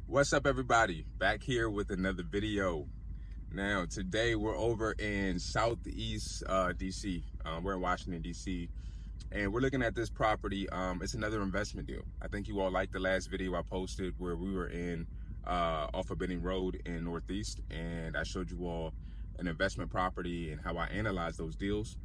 What's up, everybody? Back here with another video. Now today we're over in Southeast DC. We're in Washington DC, and we're looking at this property. It's another investment deal. I think you all liked the last video I posted where we were in off of Benning Road in Northeast, and I showed you all an investment property and how I analyze those deals.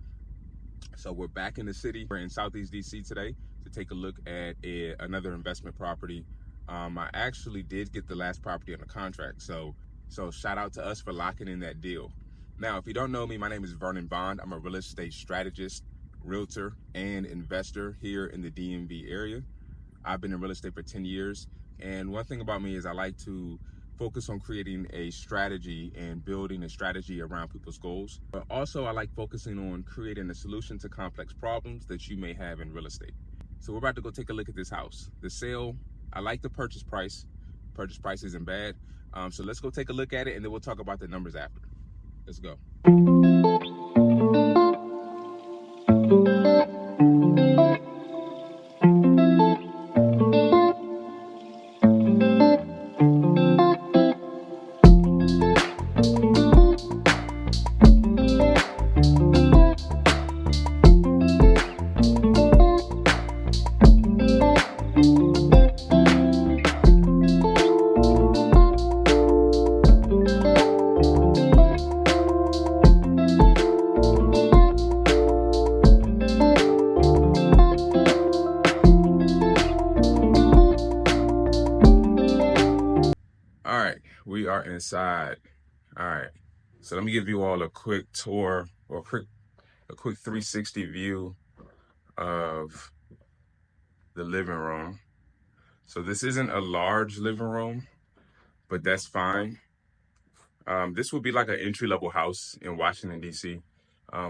So we're back in the city. We're in Southeast DC today to take a look at another investment property. I actually did get the last property on the contract, so shout out to us for locking in that deal. Now, if you don't know me, my name is Vernon Bond. I'm a real estate strategist, realtor, and investor here in the DMV area. I've been in real estate for 10 years, and one thing about me is I like to focus on creating a strategy and building a strategy around people's goals. But also I like focusing on creating a solution to complex problems that you may have in real estate. So we're about to go take a look at this house. The sale, I like the purchase price. Purchase price isn't bad. So let's go take a look at it, and then we'll talk about the numbers after. Let's go. All right, we are inside. All right, so let me give you all a quick tour or a quick 360 view of the living room. So this isn't a large living room, but that's fine. This would be like an entry-level house in Washington, DC.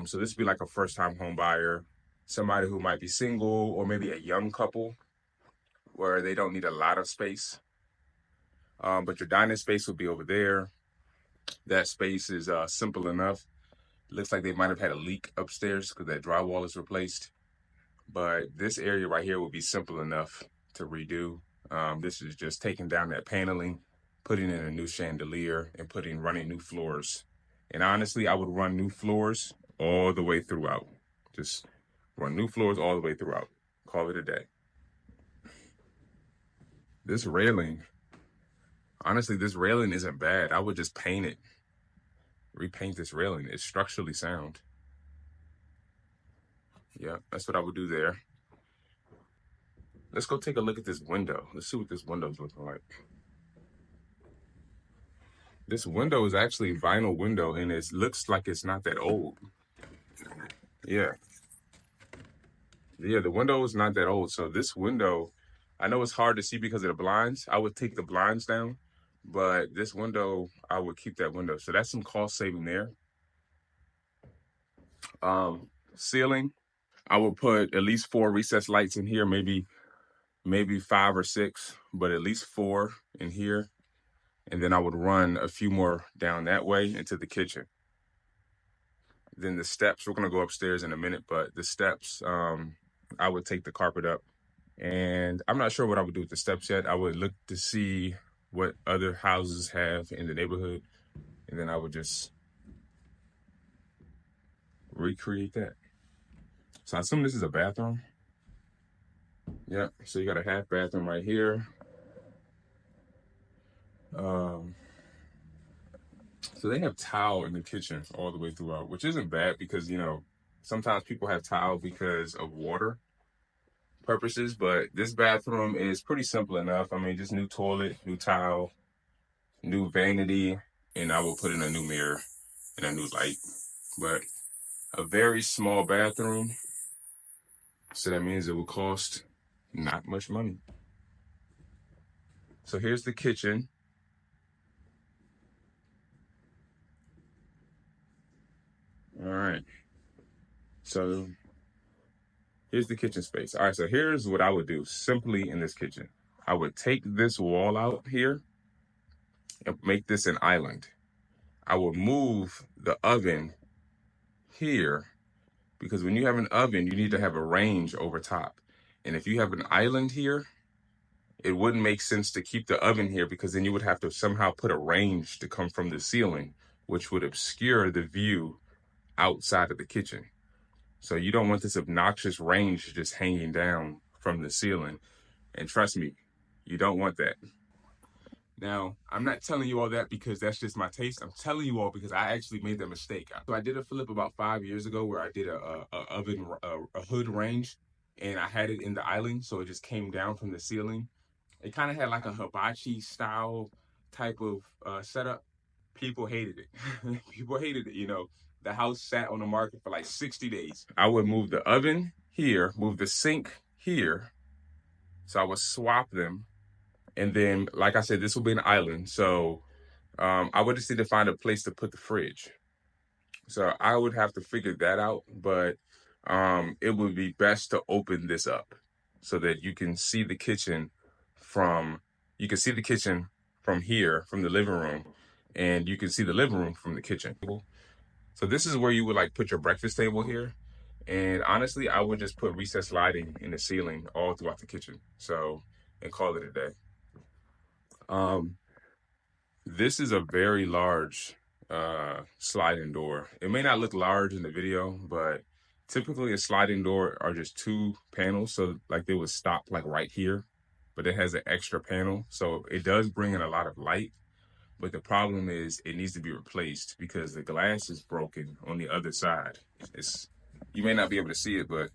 So this would be like a first-time home buyer, somebody who might be single, or maybe a young couple where they don't need a lot of space. But your dining space will be over there. That space is simple enough. Looks like they might have had a leak upstairs because that drywall is replaced. But this area right here will be simple enough to redo. This is just taking down that paneling, putting in a new chandelier, and running new floors. And honestly, I would run new floors all the way throughout. Just run new floors all the way throughout. Call it a day. This railing, honestly, this railing isn't bad. I would just paint it. Repaint this railing. It's structurally sound. Yeah, that's what I would do there. Let's go take a look at this window. Let's see what this window's looking like. This window is actually a vinyl window, and it looks like it's not that old. Yeah. Yeah, the window is not that old. So this window, I know it's hard to see because of the blinds. I would take the blinds down, but this window, I would keep that window. So that's some cost saving there. Ceiling, I would put at least 4 recessed lights in here, maybe 5 or 6, but at least 4 in here. And then I would run a few more down that way into the kitchen. Then the steps, we're gonna go upstairs in a minute, but the steps, I would take the carpet up. And I'm not sure what I would do with the steps yet. I would look to see what other houses have in the neighborhood, and then I would just recreate that. So I assume this is a bathroom. Yeah, so you got a half bathroom right here. So they have tile in the kitchen all the way throughout, which isn't bad because, you know, sometimes people have tile because of water purposes, but this bathroom is pretty simple enough. I mean, just new toilet, new tile, new vanity, and I will put in a new mirror and a new light. But a very small bathroom, so that means it will cost not much money. So here's the kitchen. All right. So here's the kitchen space. All right, so here's what I would do simply in this kitchen. I would take this wall out here and make this an island. I would move the oven here because when you have an oven, you need to have a range over top. And if you have an island here it wouldn't make sense to keep the oven here because then you would have to somehow put a range to come from the ceiling, which would obscure the view outside of the kitchen. So you don't want this obnoxious range just hanging down from the ceiling. And trust me, you don't want that. Now, I'm not telling you all that because that's just my taste. I'm telling you all because I actually made that mistake. So I did a flip about 5 years ago where I did a hood range, and I had it in the island, so it just came down from the ceiling. It kind of had like a hibachi style type of setup. People hated it. People hated it. The house sat on the market for like 60 days. I would move the oven here, move the sink here. So I would swap them. And then, like I said, this will be an island. So I would just need to find a place to put the fridge. So I would have to figure that out. But it would be best to open this up so that you can see the kitchen from here, from the living room, and you can see the living room from the kitchen. So this is where you would like put your breakfast table here. And honestly, I would just put recessed lighting in the ceiling all throughout the kitchen. So, and call it a day. This is a very large sliding door. It may not look large in the video, but typically a sliding door are just 2 panels. So like they would stop like right here, but it has an extra panel. So it does bring in a lot of light. But the problem is it needs to be replaced because the glass is broken on the other side. You may not be able to see it, but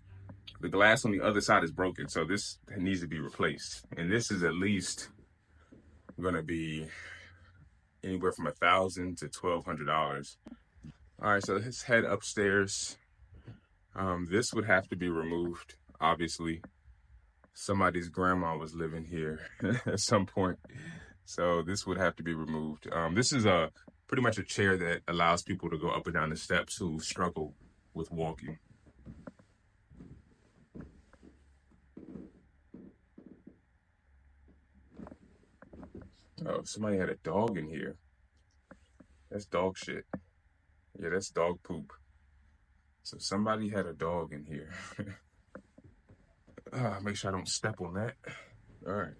the glass on the other side is broken. So this needs to be replaced. And this is at least gonna be anywhere from $1,000 to $1,200. All right, so let's head upstairs. This would have to be removed, obviously. Somebody's grandma was living here at some point. So this would have to be removed. This is pretty much a chair that allows people to go up and down the steps who struggle with walking. Oh, somebody had a dog in here. That's dog shit. Yeah, that's dog poop. So somebody had a dog in here. Make sure I don't step on that. All right.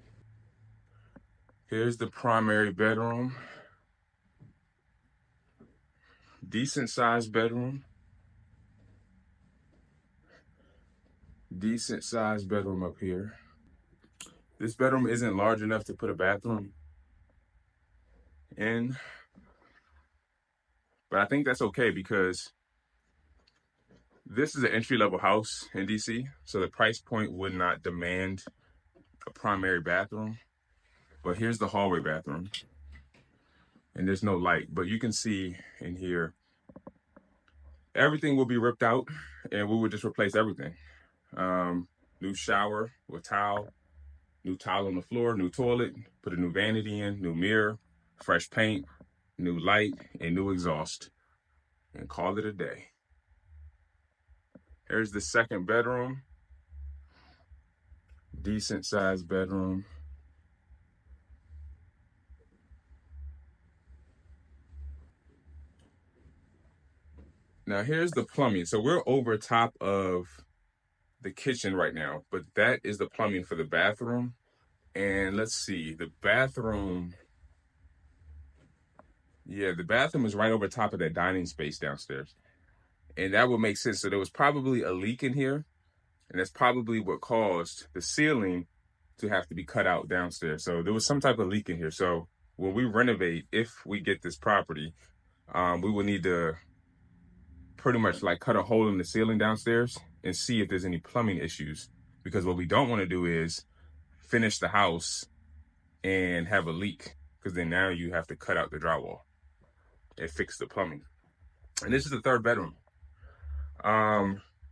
Here's the primary bedroom. Decent sized bedroom. Decent sized bedroom up here. This bedroom isn't large enough to put a bathroom in, but I think that's okay because this is an entry-level house in DC, so the price point would not demand a primary bathroom. But here's the hallway bathroom, and there's no light, but you can see in here, everything will be ripped out, and we would just replace everything. New shower with towel, new tile on the floor, new toilet, put a new vanity in, new mirror, fresh paint, new light, and new exhaust, and call it a day. Here's the second bedroom. Decent sized bedroom. Now here's the plumbing. So we're over top of the kitchen right now, but that is the plumbing for the bathroom. And let's see, the bathroom. Yeah, the bathroom is right over top of that dining space downstairs. And that would make sense. So there was probably a leak in here, and that's probably what caused the ceiling to have to be cut out downstairs. So there was some type of leak in here. So when we renovate, if we get this property, we will need to pretty much like cut a hole in the ceiling downstairs and see if there's any plumbing issues. Because what we don't want to do is finish the house and have a leak, because then now you have to cut out the drywall and fix the plumbing. And this is the third bedroom.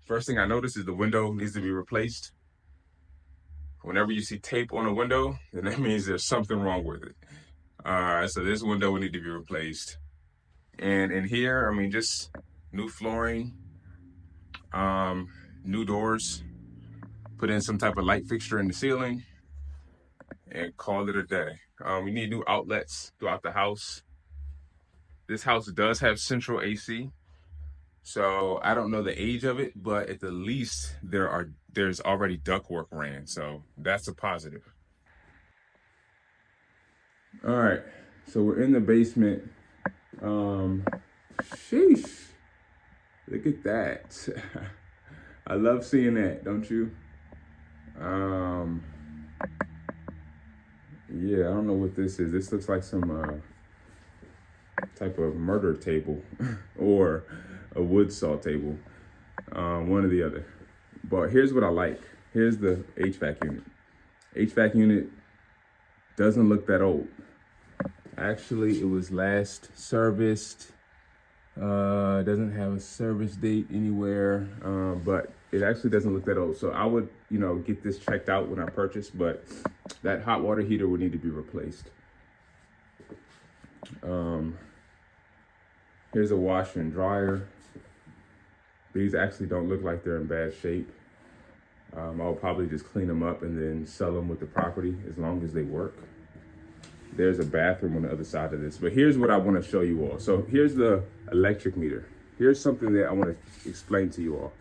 First thing I noticed is the window needs to be replaced. Whenever you see tape on a window, then that means there's something wrong with it. So this window will need to be replaced. And in here, I mean, just new flooring, new doors, put in some type of light fixture in the ceiling, and call it a day. We need new outlets throughout the house. This house does have central AC. So I don't know the age of it, but at the least there's already ductwork ran. So that's a positive. All right, so we're in the basement. Sheesh, look at that. I love seeing that, don't you? Um, yeah, I don't know what this is. This looks like some type of murder table or a wood saw table, one or the other. But here's what I like. Here's the HVAC unit. HVAC unit doesn't look that old. Actually, it was last serviced. Doesn't have a service date anywhere, but it actually doesn't look that old. So I would, get this checked out when I purchase, but that hot water heater would need to be replaced. Here's a washer and dryer. These actually don't look like they're in bad shape. I'll probably just clean them up and then sell them with the property as long as they work. There's a bathroom on the other side of this, but here's what I want to show you all. So here's the electric meter. Here's something that I want to explain to you all.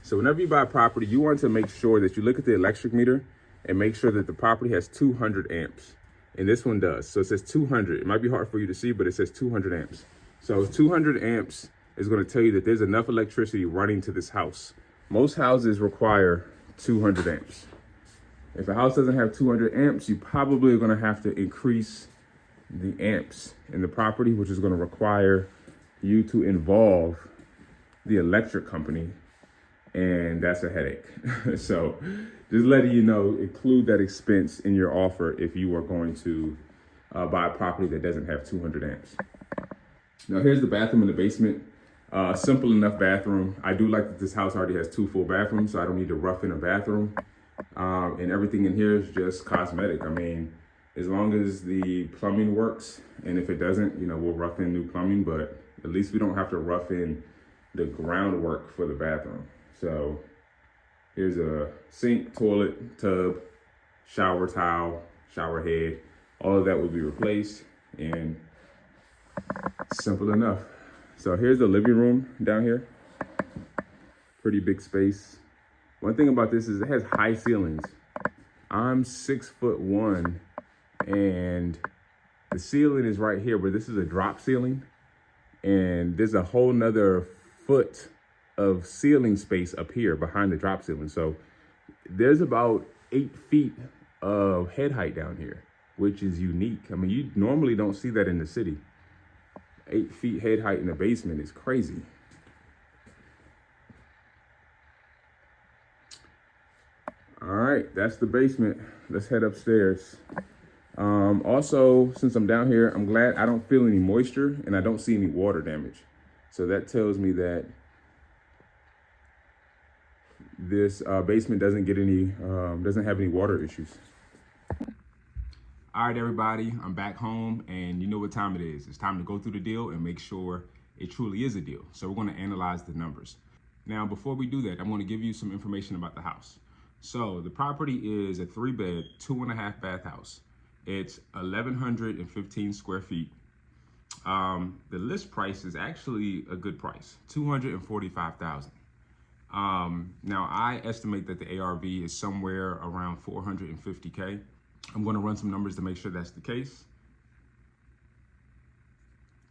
So whenever you buy a property, you want to make sure that you look at the electric meter and make sure that the property has 200 amps. And this one does. So it says 200. It might be hard for you to see, but it says 200 amps. So 200 amps is going to tell you that there's enough electricity running to this house. Most houses require 200 amps. If a house doesn't have 200 amps, you probably are going to have to increase the amps in the property, which is going to require you to involve the electric company, and that's a headache. So just letting you know, include that expense in your offer if you are going to buy a property that doesn't have 200 amps. Now here's the bathroom in the basement. Simple enough bathroom. I do like that this house already has 2 full bathrooms, so I don't need to rough in a bathroom. And everything in here is just cosmetic. I mean, as long as the plumbing works, and if it doesn't, we'll rough in new plumbing, but at least we don't have to rough in the groundwork for the bathroom. So here's a sink, toilet, tub, shower towel, shower head. All of that will be replaced, and simple enough. So here's the living room down here. Pretty big space. One thing about this is it has high ceilings. I'm 6'1", and the ceiling is right here, but this is a drop ceiling, and there's a whole nother foot of ceiling space up here behind the drop ceiling. So there's about 8 feet of head height down here, which is unique. I mean, you normally don't see that in the city. 8 feet head height in the basement is crazy. All right, that's the basement. Let's head upstairs. Also, since I'm down here, I'm glad I don't feel any moisture and I don't see any water damage. So that tells me that this basement doesn't have any water issues. All right, everybody, I'm back home, and you know what time it is. It's time to go through the deal and make sure it truly is a deal. So we're going to analyze the numbers. Now, before we do that, I'm going to give you some information about the house. So the property is a 3-bed, 2.5 bath house. It's 1,115 square feet. The list price is actually a good price, $245,000. Now I estimate that the ARV is somewhere around 450K. I'm going to run some numbers to make sure that's the case.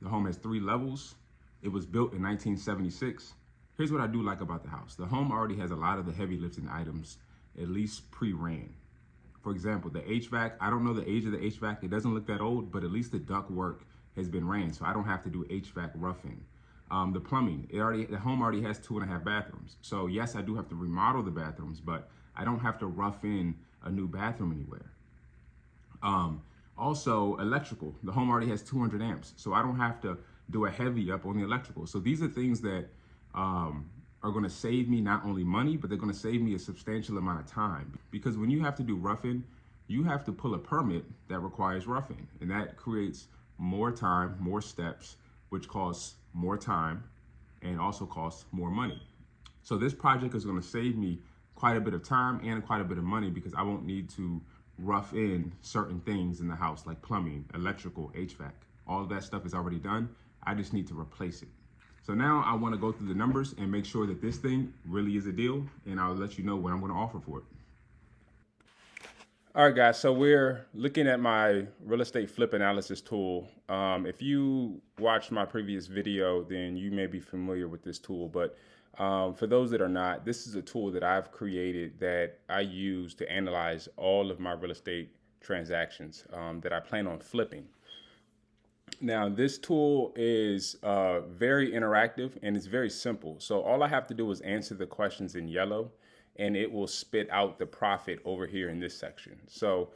The home has 3 levels. It was built in 1976. Here's what I do like about the house. The home already has a lot of the heavy lifting items, at least pre-ran. For example, the HVAC, I don't know the age of the HVAC. It doesn't look that old, but at least the duct work has been ran, so I don't have to do HVAC roughing. The plumbing, the home already has 2.5 bathrooms. So yes, I do have to remodel the bathrooms, but I don't have to rough in a new bathroom anywhere. Also electrical, the home already has 200 amps, so I don't have to do a heavy up on the electrical. So these are things that are going to save me not only money, but they're going to save me a substantial amount of time. Because when you have to do roughing, you have to pull a permit that requires roughing, and that creates more time, more steps, which costs more time and also costs more money. So this project is going to save me quite a bit of time and quite a bit of money, because I won't need to rough in certain things in the house like plumbing, electrical, HVAC. All of that stuff is already done. I just need to replace it. So now I want to go through the numbers and make sure that this thing really is a deal, and I'll let you know what I'm going to offer for it. All right, guys. So we're looking at my real estate flip analysis tool. If you watched my previous video, then you may be familiar with this tool. But for those that are not, this is a tool that I've created that I use to analyze all of my real estate transactions that I plan on flipping. Now, this tool is very interactive and it's very simple. So all I have to do is answer the questions in yellow and it will spit out the profit over here in this section. So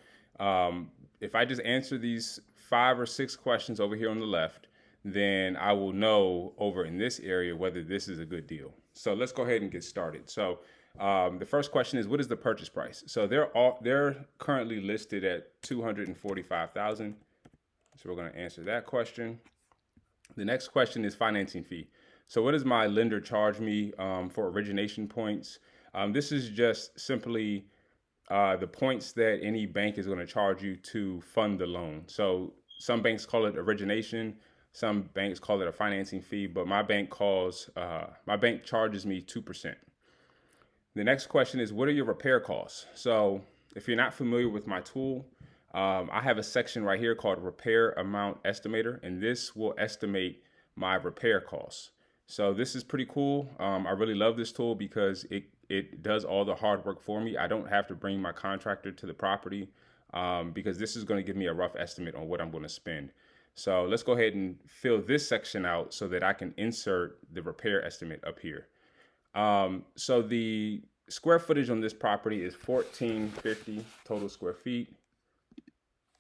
if I just answer these 5 or 6 questions over here on the left, then I will know over in this area whether this is a good deal. So let's go ahead and get started. So the first question is, what is the purchase price? So they're currently listed at $245,000. So we're going to answer that question. The next question is financing fee. So what does my lender charge me for origination points? This is just simply the points that any bank is going to charge you to fund the loan. So some banks call it origination, some banks call it a financing fee, but my bank charges me 2%. The next question is, what are your repair costs? So if you're not familiar with my tool, I have a section right here called Repair Amount Estimator, and this will estimate my repair costs. So this is pretty cool. I really love this tool because it does all the hard work for me. I don't have to bring my contractor to the property because this is going to give me a rough estimate on what I'm going to spend. So let's go ahead and fill this section out so that I can insert the repair estimate up here. So the square footage on this property is 1,450 total square feet.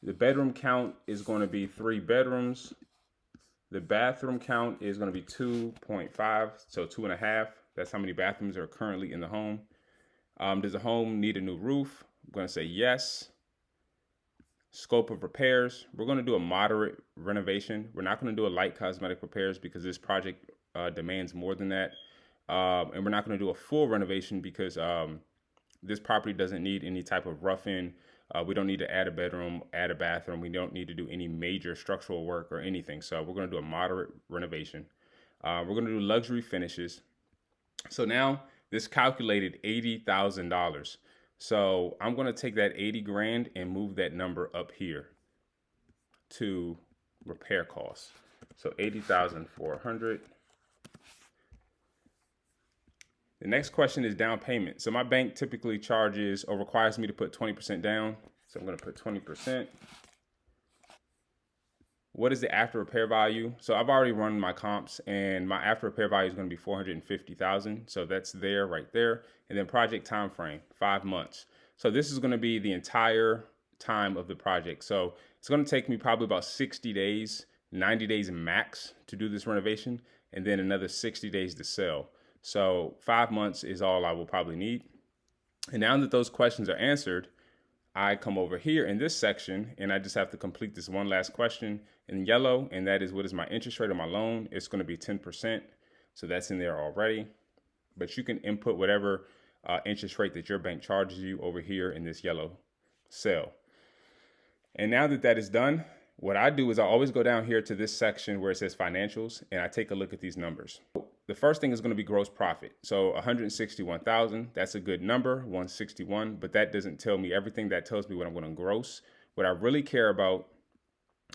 The bedroom count is going to be 3 bedrooms. The bathroom count is going to be 2.5, so 2.5. That's how many bathrooms are currently in the home. Does the home need a new roof? I'm going to say yes. Scope of repairs. We're going to do a moderate renovation. We're not going to do a light cosmetic repairs because this project demands more than that. And we're not going to do a full renovation because this property doesn't need any type of rough-in. We don't need to add a bedroom, add a bathroom. We don't need to do any major structural work or anything. So we're going to do a moderate renovation. We're going to do luxury finishes. So now this calculated $80,000. So I'm going to take that 80 grand and move that number up here to repair costs. So 80,400. The next question is down payment. So my bank typically charges or requires me to put 20% down. So I'm going to put 20%. What is the after repair value? So I've already run my comps and my after repair value is going to be 450,000. So that's there, right there. And then project time frame, 5 months. So this is going to be the entire time of the project. So it's going to take me probably about 60 days, 90 days max to do this renovation, and then another 60 days to sell. So 5 months is all I will probably need. And now that those questions are answered, I come over here in this section and I just have to complete this one last question in yellow. And that is, what is my interest rate on my loan? It's going to be 10%. So that's in there already. But you can input whatever interest rate that your bank charges you over here in this yellow cell. And now that that is done, what I do is I always go down here to this section where it says financials and I take a look at these numbers. The first thing is going to be gross profit. So 161,000, that's a good number, 161, but that doesn't tell me everything. That tells me what I'm going to gross. What I really care about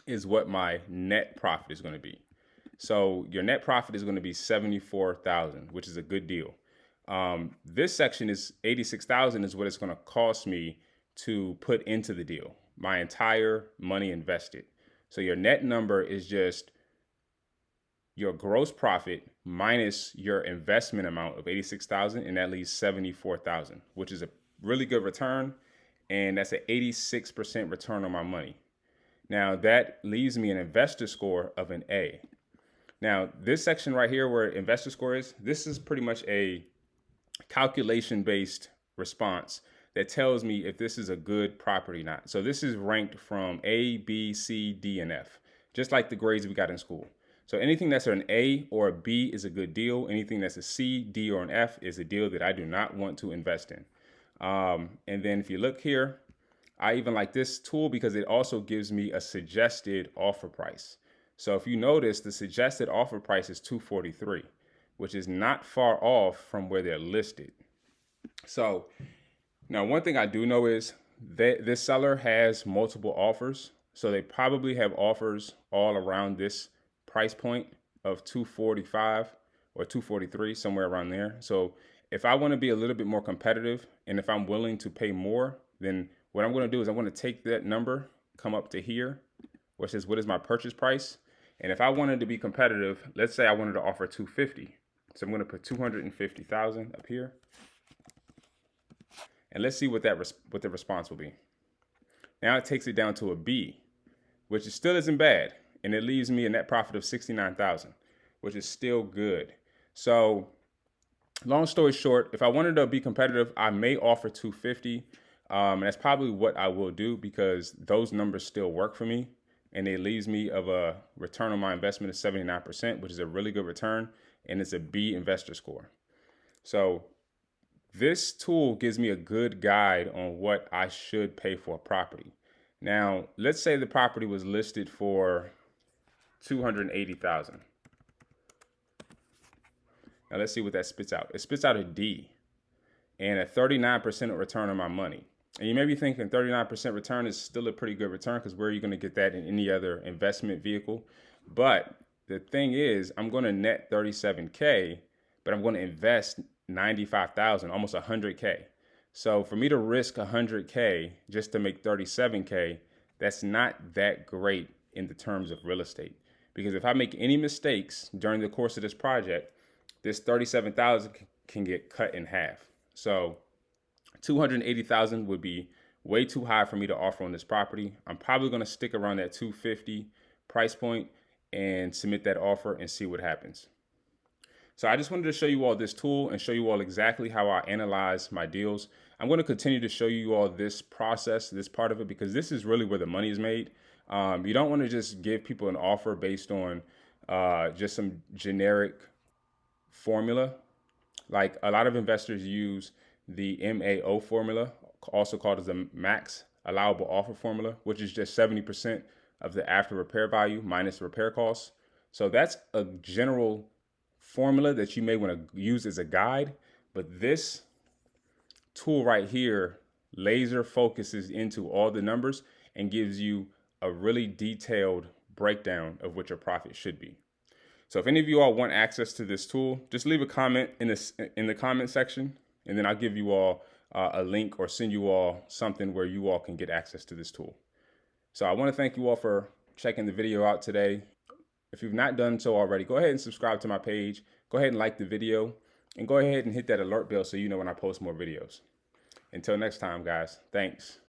is what my net profit is going to be. So your net profit is going to be 74,000, which is a good deal. This section is 86,000 is what it's going to cost me to put into the deal, my entire money invested. So your net number is just your gross profit minus your investment amount of 86,000, and that leaves 74,000, which is a really good return. And that's an 86% return on my money. Now that leaves me an investor score of an A. Now this section right here where investor score is, this is pretty much a calculation-based response that tells me if this is a good property or not. So this is ranked from A, B, C, D, and F, just like the grades we got in school. So anything that's an A or a B is a good deal. Anything that's a C, D, or an F is a deal that I do not want to invest in. And then if you look here, I even like this tool because it also gives me a suggested offer price. So if you notice, the suggested offer price is $243, which is not far off from where they're listed. So now one thing I do know is this seller has multiple offers. So they probably have offers all around this price point of 245 or 243, somewhere around there. So if I want to be a little bit more competitive and if I'm willing to pay more, then what I'm going to do is I'm going to take that number, come up to here, where it says, what is my purchase price? And if I wanted to be competitive, let's say I wanted to offer 250. So I'm going to put 250,000 up here. And let's see what the response will be. Now it takes it down to a B, which still isn't bad. And it leaves me a net profit of 69,000, which is still good. So long story short, if I wanted to be competitive, I may offer 250. And that's probably what I will do because those numbers still work for me. And it leaves me of a return on my investment of 79%, which is a really good return. And it's a B investor score. So this tool gives me a good guide on what I should pay for a property. Now, let's say the property was listed for $280,000. Now let's see what that spits out. It spits out a D and a 39% return on my money. And you may be thinking 39% return is still a pretty good return because where are you going to get that in any other investment vehicle? But the thing is, I'm going to net 37K, but I'm going to invest 95,000, almost 100K. So for me to risk 100K just to make 37K, that's not that great in the terms of real estate. Because if I make any mistakes during the course of this project, this 37,000 can get cut in half. So 280,000 would be way too high for me to offer on this property. I'm probably going to stick around that 250 price point and submit that offer and see what happens. So I just wanted to show you all this tool and show you all exactly how I analyze my deals. I'm going to continue to show you all this process, this part of it, because this is really where the money is made. You don't want to just give people an offer based on just some generic formula. Like a lot of investors use the MAO formula, also called as the max allowable offer formula, which is just 70% of the after repair value minus repair costs. So that's a general formula that you may want to use as a guide, but this tool right here laser focuses into all the numbers and gives you a really detailed breakdown of what your profit should be. So if any of you all want access to this tool, just leave a comment in the comment section, and then I'll give you all a link or send you all something where you all can get access to this tool. So I want to thank you all for checking the video out today. If you've not done so already, go ahead and subscribe to my page. Go ahead and like the video, and go ahead and hit that alert bell so you know when I post more videos. Until next time, guys, thanks.